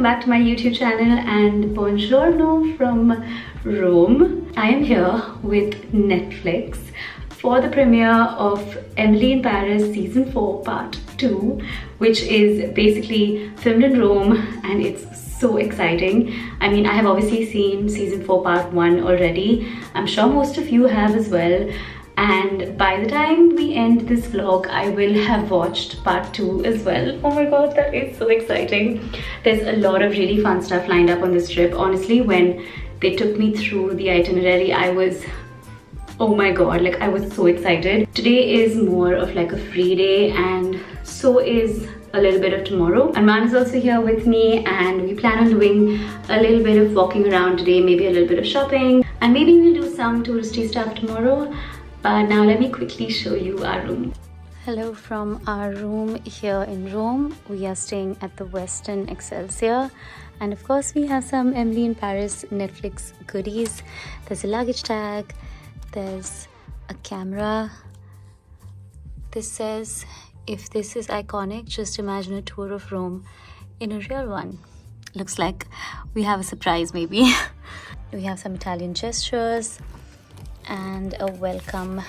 welcome back to my YouTube channel and buongiorno from Rome. I am here with Netflix for the premiere of Emily in Paris Season 4 Part 2, which is basically filmed in Rome, and it's so exciting. I mean, I have obviously seen Season 4 Part 1 already. I'm sure most of you have as well. And by the time we end this vlog, I will have watched part 2 as well. Oh my god, that is so exciting. There's a lot of really fun stuff lined up on this trip. Honestly, when they took me through the itinerary, I was, oh my god, like I was so excited. Today is more of like a free day, and so is a little bit of tomorrow. Arman is also here with me, and we plan on doing a little bit of walking around today, maybe a little bit of shopping, and maybe we'll do some touristy stuff tomorrow. But now let me quickly show you our room. Hello from our room here in Rome. We are staying at the Westin Excelsior, and of course we have some Emily in Paris Netflix goodies. There's a luggage tag, there's a camera. This says, if this is iconic, just imagine a tour of Rome in a real one. Looks like we have a surprise maybe. We have some Italian gestures and a welcome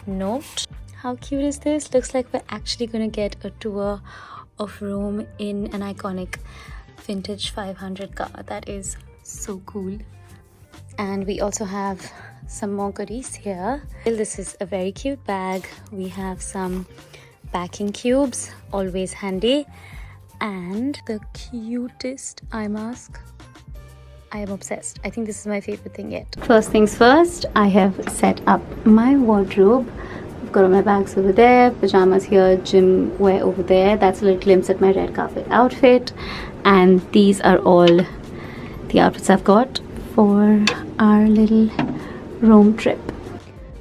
note. How cute is this? Looks like we're actually gonna get a tour of Rome in an iconic vintage 500 car. That is so cool. And we also have some more goodies here. This is a very cute bag. We have some packing cubes, always handy, and the cutest eye mask. I am obsessed. I think this is my favorite thing yet. First things first, I have set up my wardrobe. I've got all my bags over there, pajamas here, gym wear over there. That's a little glimpse at my red carpet outfit. And these are all the outfits I've got for our little Rome trip.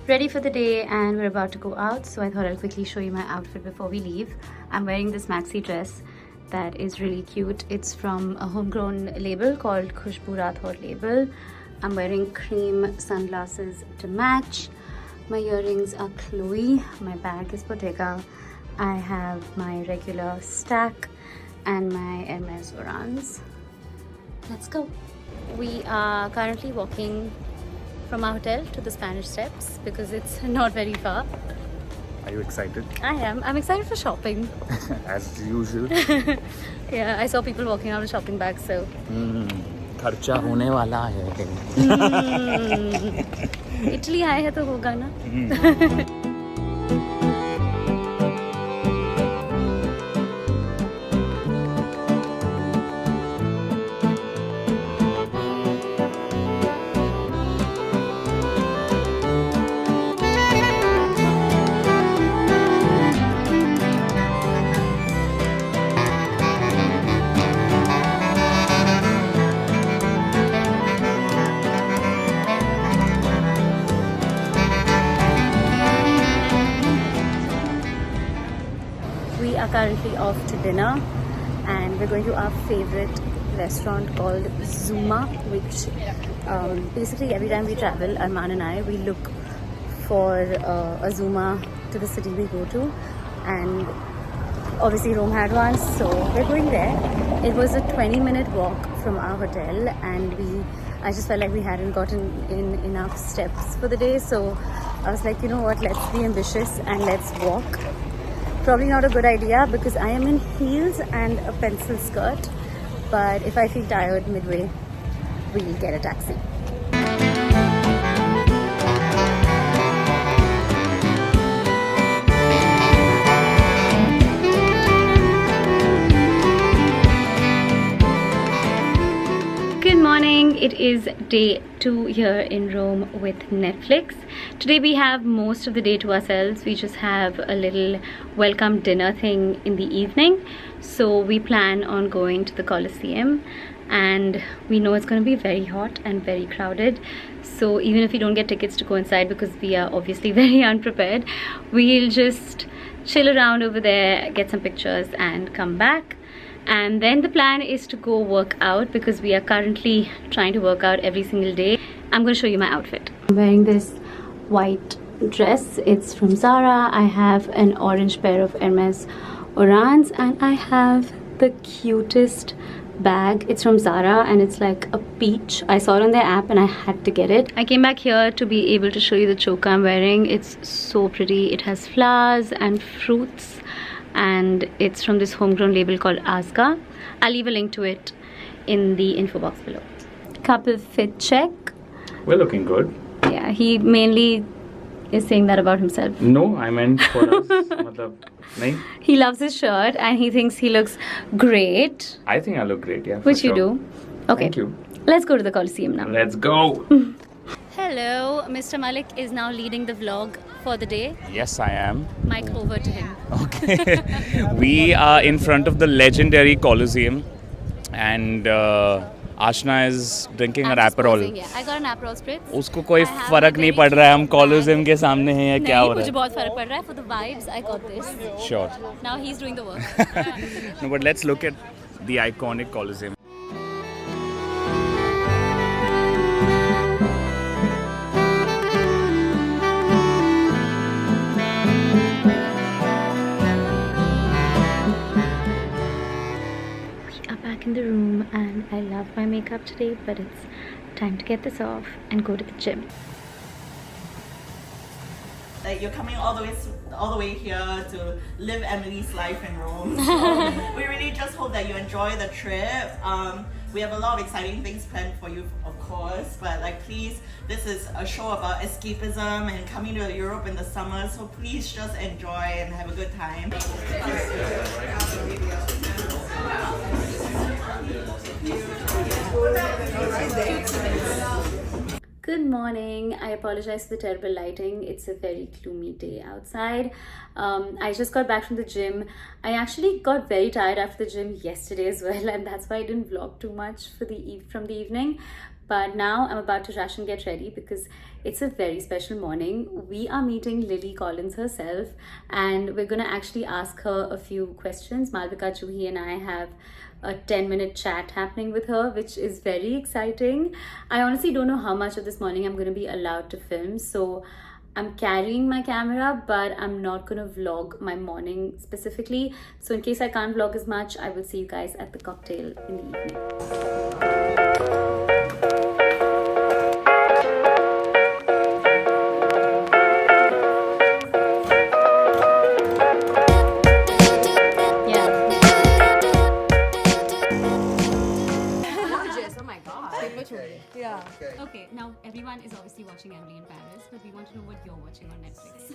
Ready for the day, and we're about to go out, so I thought I'll quickly show you my outfit before we leave. I'm wearing this maxi dress that is really cute. It's from a homegrown label called Khushbu Rathod label. I'm wearing cream sunglasses to match. My earrings are Chloe. My bag is Bottega. I have my regular stack and my Hermes Orans. Let's go. We are currently walking from our hotel to the Spanish Steps because it's not very far. Are you excited? I am. I'm excited for shopping. As usual. Yeah, I saw people walking out with shopping bags, so. खर्चा होने वाला है. Italy आए हैं तो होगा ना. Currently off to dinner, and we're going to our favorite restaurant called Zuma, which basically every time we travel, Arman and I, we look for a Zuma to the city we go to, and obviously Rome had one, so we're going there. It was a 20-minute walk from our hotel, and I just felt like we hadn't gotten in enough steps for the day, so I was like, you know what, let's be ambitious and let's walk. Probably not a good idea because I am in heels and a pencil skirt, but if I feel tired midway, we'll get a taxi. Good morning. It is day 2 here in Rome with Netflix. Today we have most of the day to ourselves. We just have a little welcome dinner thing in the evening. So we plan on going to the Colosseum, and we know it's going to be very hot and very crowded. So even if we don't get tickets to go inside because we are obviously very unprepared, we'll just chill around over there, get some pictures and come back. And then the plan is to go work out because we are currently trying to work out every single day. I'm going to show you my outfit. I'm wearing this white dress. It's from Zara. I have an orange pair of Hermes Orans, and I have the cutest bag. It's from Zara and it's like a peach. I saw it on their app and I had to get it. I came back here to be able to show you the choker I'm wearing. It's so pretty. It has flowers and fruits and it's from this homegrown label called Aashna. I'll leave a link to it in the info box below. Couple fit check. We're looking good. Yeah, he mainly is saying that about himself. No, I meant for us. Matlab, nahin? He loves his shirt and he thinks he looks great. I think I look great, yeah. Which you do. Okay. Thank you. Let's go to the Coliseum now. Let's go. Hello, Mr. Malik is now leading the vlog for the day. Yes, I am. Mic over to him. Okay. We are in front of the legendary Coliseum and Aashna is drinking her Aperol. Yeah, I got an Aperol spritz. उसको कोई फर्क नहीं पड़ रहा है हम Coliseum के सामने हैं या क्या हो रहा है? मुझे बहुत फर्क पड़ रहा है. For the vibes, I got this. Sure. Now he's doing the work. No, but let's look at the iconic Coliseum. In the room and I love my makeup today, but it's time to get this off and go to the gym. Like you're coming all the way here to live Emily's life in Rome. So we really just hope that you enjoy the trip. We have a lot of exciting things planned for you, of course, but like please, this is a show about escapism and coming to Europe in the summer, so please just enjoy and have a good time. Good morning. I apologize for the terrible lighting. It's a very gloomy day outside. I just got back from the gym. I actually got very tired after the gym yesterday as well, and that's why I didn't vlog too much for from the evening. But now I'm about to rush and get ready because it's a very special morning. We are meeting Lily Collins herself and we're going to actually ask her a few questions. Malvika Juhi and I have a 10-minute chat happening with her, which is very exciting. I honestly don't know how much of this morning I'm going to be allowed to film. So I'm carrying my camera, but I'm not going to vlog my morning specifically. So in case I can't vlog as much, I will see you guys at the cocktail in the evening. Yeah. Okay, now everyone is obviously watching Emily in Paris, but we want to know what you're watching on Netflix.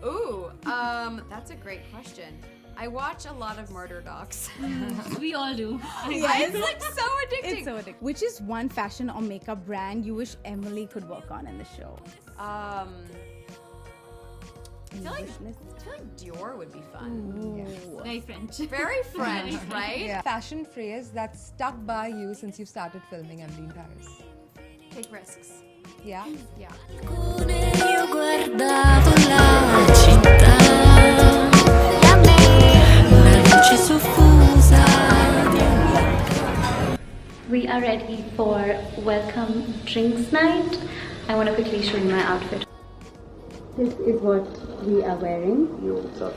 Ooh, that's a great question. I watch a lot of murder docs. We all do. Yeah, it's like so addicting. It's so addicting. Which is one fashion or makeup brand you wish Emily could work on in the show? I feel like Dior would be fun. Very French. Very French, right? Yeah. Fashion phrase that's stuck by you since you've started filming Emily in Paris. Take risks. Yeah? Yeah. We are ready for welcome drinks night. I want to quickly show you my outfit. This is what we are wearing. Yo, what's up?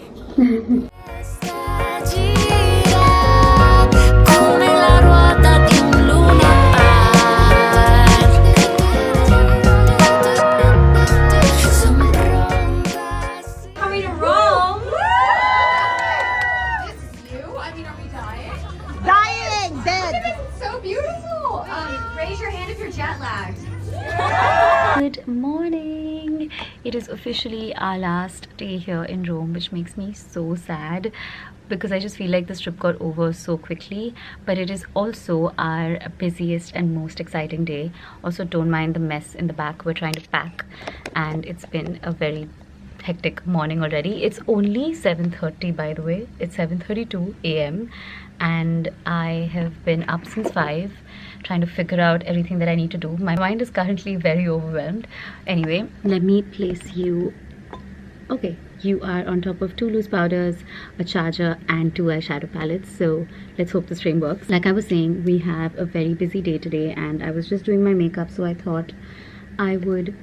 Coming to Rome! This is you? I mean, are we dying? Dying! Dead! This is so beautiful! Raise your hand if you're jet lagged. Good morning. It is officially our last day here in Rome, which makes me so sad because I just feel like this trip got over so quickly, but it is also our busiest and most exciting day. Also, don't mind the mess in the back. We're trying to pack and it's been a very hectic morning already. It's only 7:30, by the way. It's 7:32 a.m. and I have been up since 5 trying to figure out everything that I need to do. My mind is currently very overwhelmed. Anyway, let me place you. Okay, you are on top of 2 loose powders, a charger and 2 eyeshadow palettes. So let's hope this frame works. Like I was saying, we have a very busy day today and I was just doing my makeup, so I thought I would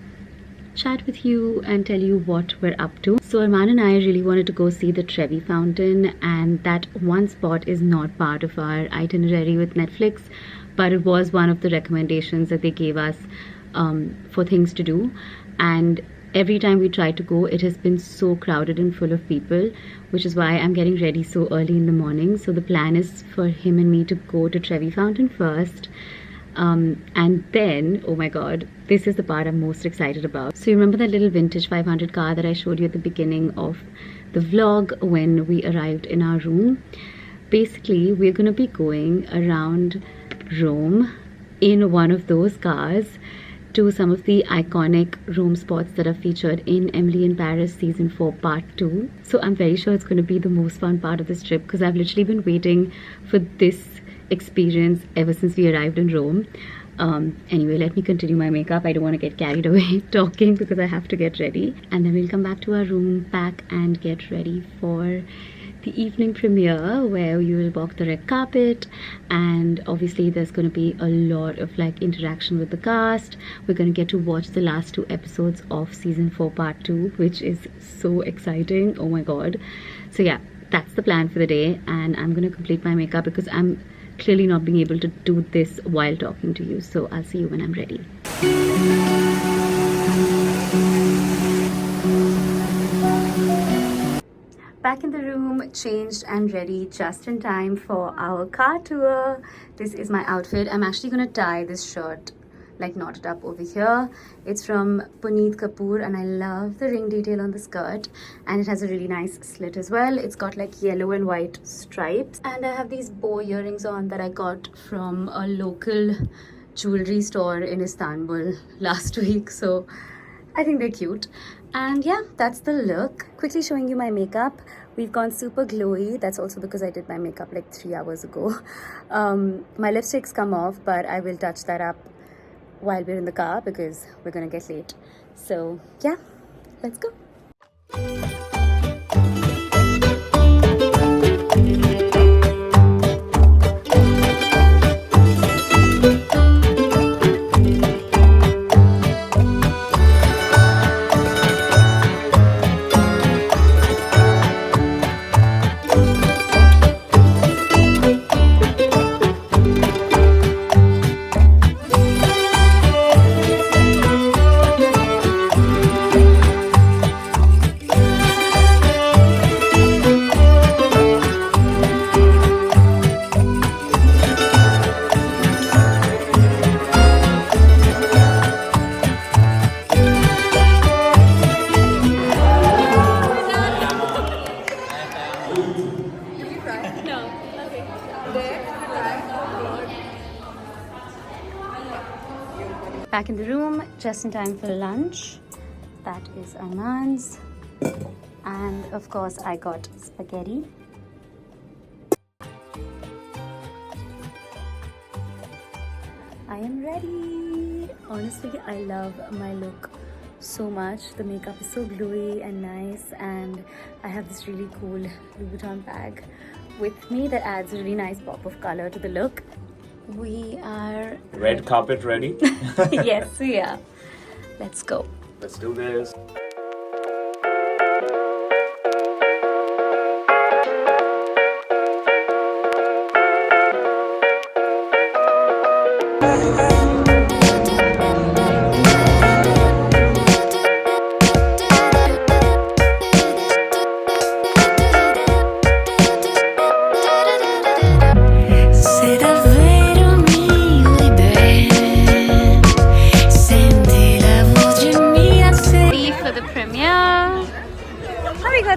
chat with you and tell you what we're up to. So Arman and I really wanted to go see the Trevi fountain, and that one spot is not part of our itinerary with Netflix, but it was one of the recommendations that they gave us for things to do. And every time we try to go, it has been so crowded and full of people, which is why I'm getting ready so early in the morning. So the plan is for him and me to go to Trevi fountain first, and then, oh my god, this is the part I'm most excited about. So you remember that little vintage 500 car that I showed you at the beginning of the vlog when we arrived in our room? Basically, we're going to be going around Rome in one of those cars to some of the iconic Rome spots that are featured in Emily in Paris season 4 part 2. So I'm very sure it's going to be the most fun part of this trip, because I've literally been waiting for this experience ever since we arrived in Rome. Anyway, let me continue my makeup. I don't want to get carried away talking because I have to get ready, and then we'll come back to our room, pack and get ready for the evening premiere, where you will walk the red carpet, and obviously there's going to be a lot of like interaction with the cast. We're going to get to watch the last 2 episodes of season 4 part 2, which is so exciting. Oh my god. So yeah, that's the plan for the day, and I'm going to complete my makeup because I'm clearly not being able to do this while talking to you. So I'll see you when I'm ready. Back in the room, changed and ready just in time for our car tour. This is my outfit. I'm actually gonna tie this shirt, like knot it up over here. It's from Puneet Kapoor, and I love the ring detail on the skirt, and it has a really nice slit as well. It's got like yellow and white stripes, and I have these bow earrings on that I got from a local jewelry store in Istanbul last week, so I think they're cute. And yeah, that's the look. Quickly showing you my makeup. We've gone super glowy. That's also because I did my makeup like 3 hours ago. My lipstick's come off, but I will touch that up while we're in the car because we're gonna get late. So yeah, let's go. Back in the room, just in time for lunch. That is Arman's. And of course, I got spaghetti. I am ready. Honestly, I love my look so much. The makeup is so glowy and nice, and I have this really cool Louis Vuitton bag with me that adds a really nice pop of color to the look. We are Red carpet ready? Yes, we are. Let's go. Let's do this.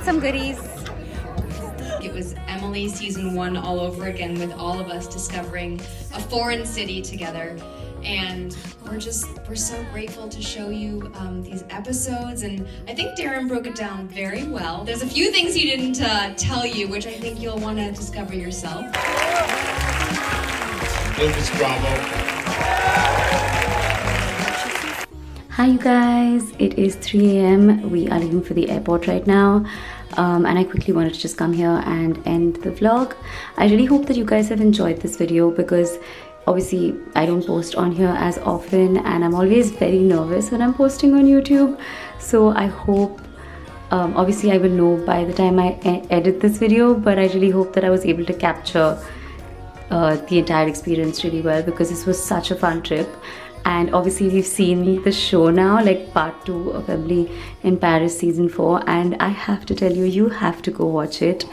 Some goodies. It was Emily season 1 all over again, with all of us discovering a foreign city together, and we're so grateful to show you these episodes. And I think Darren broke it down very well. There's a few things he didn't tell you, which I think you'll want to discover yourself. Lucas, bravo. Hi you guys, it is 3 a.m. We are leaving for the airport right now, and I quickly wanted to just come here and end the vlog. I really hope that you guys have enjoyed this video, because Obviously, I don't post on here as often, and I'm always very nervous when I'm posting on YouTube. So I hope, obviously I will know by the time I edit this video, but I really hope that I was able to capture the entire experience really well, because this was such a fun trip. And obviously we've seen the show now, like part 2 of Emily in Paris season 4, and I have to tell you, you have to go watch it.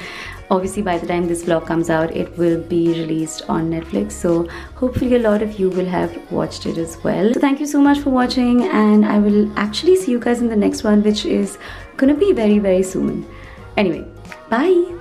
Obviously by the time this vlog comes out, it will be released on Netflix, so hopefully a lot of you will have watched it as well. So thank you so much for watching, and I will actually see you guys in the next one, which is gonna be very, very soon. Anyway, bye.